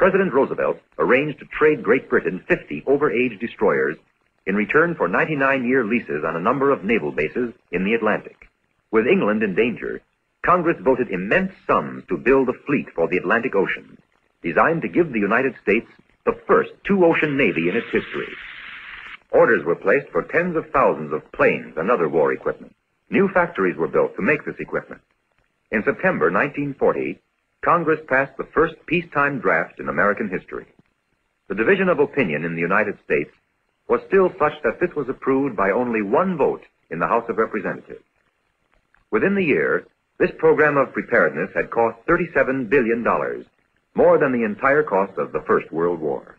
President Roosevelt arranged to trade Great Britain 50 overage destroyers in return for 99-year leases on a number of naval bases in the Atlantic. With England in danger, Congress voted immense sums to build a fleet for the Atlantic Ocean, designed to give the United States the first two-ocean navy in its history. Orders were placed for tens of thousands of planes and other war equipment. New factories were built to make this equipment. In September 1940, Congress passed the first peacetime draft in American history. The division of opinion in the United States was still such that this was approved by only one vote in the House of Representatives. Within the year, this program of preparedness had cost $37 billion, more than the entire cost of the First World War.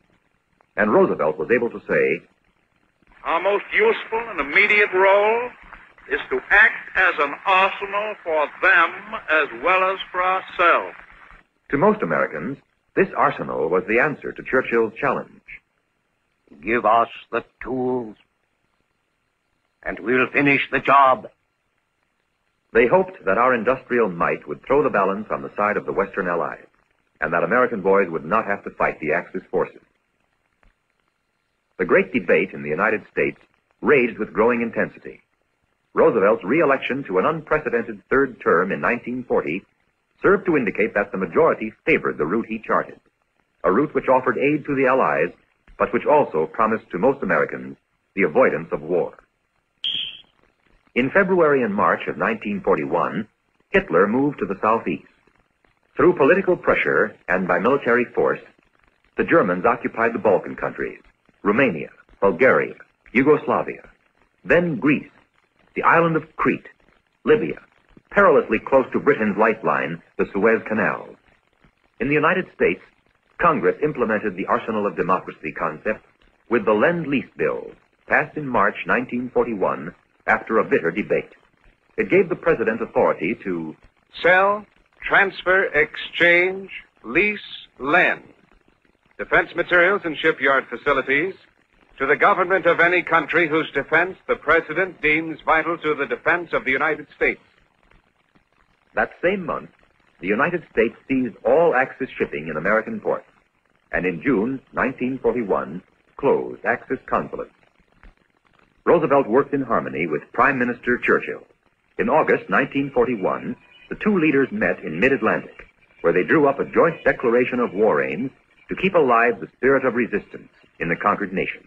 And Roosevelt was able to say, "Our most useful and immediate role is to act as an arsenal for them as well as for ourselves." To most Americans, this arsenal was the answer to Churchill's challenge. "Give us the tools, and we'll finish the job." They hoped that our industrial might would throw the balance on the side of the Western Allies, and that American boys would not have to fight the Axis forces. The great debate in the United States raged with growing intensity. Roosevelt's re-election to an unprecedented third term in 1940 served to indicate that the majority favored the route he charted, a route which offered aid to the Allies, but which also promised to most Americans the avoidance of war. In February and March of 1941, Hitler moved to the southeast. Through political pressure and by military force, the Germans occupied the Balkan countries, Romania, Bulgaria, Yugoslavia, then Greece, the island of Crete, Libya, perilously close to Britain's lifeline, the Suez Canal. In the United States, Congress implemented the arsenal of democracy concept with the Lend-Lease Bill, passed in March 1941 after a bitter debate. It gave the President authority to sell, transfer, exchange, lease, lend defense materials and shipyard facilities to the government of any country whose defense the President deems vital to the defense of the United States. That same month, the United States seized all Axis shipping in American ports, and in June 1941 closed Axis consulates. Roosevelt worked in harmony with Prime Minister Churchill. In August 1941, the two leaders met in mid-Atlantic, where they drew up a joint declaration of war aims to keep alive the spirit of resistance in the conquered nation.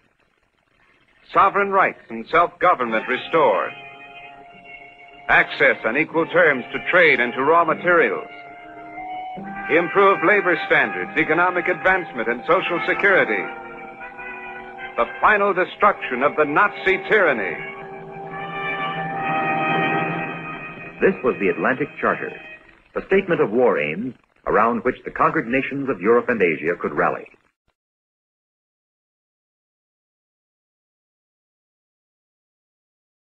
Sovereign rights and self-government restored. Access on equal terms to trade and to raw materials. Improved labor standards, economic advancement, and social security. The final destruction of the Nazi tyranny. This was the Atlantic Charter, a statement of war aims around which the conquered nations of Europe and Asia could rally.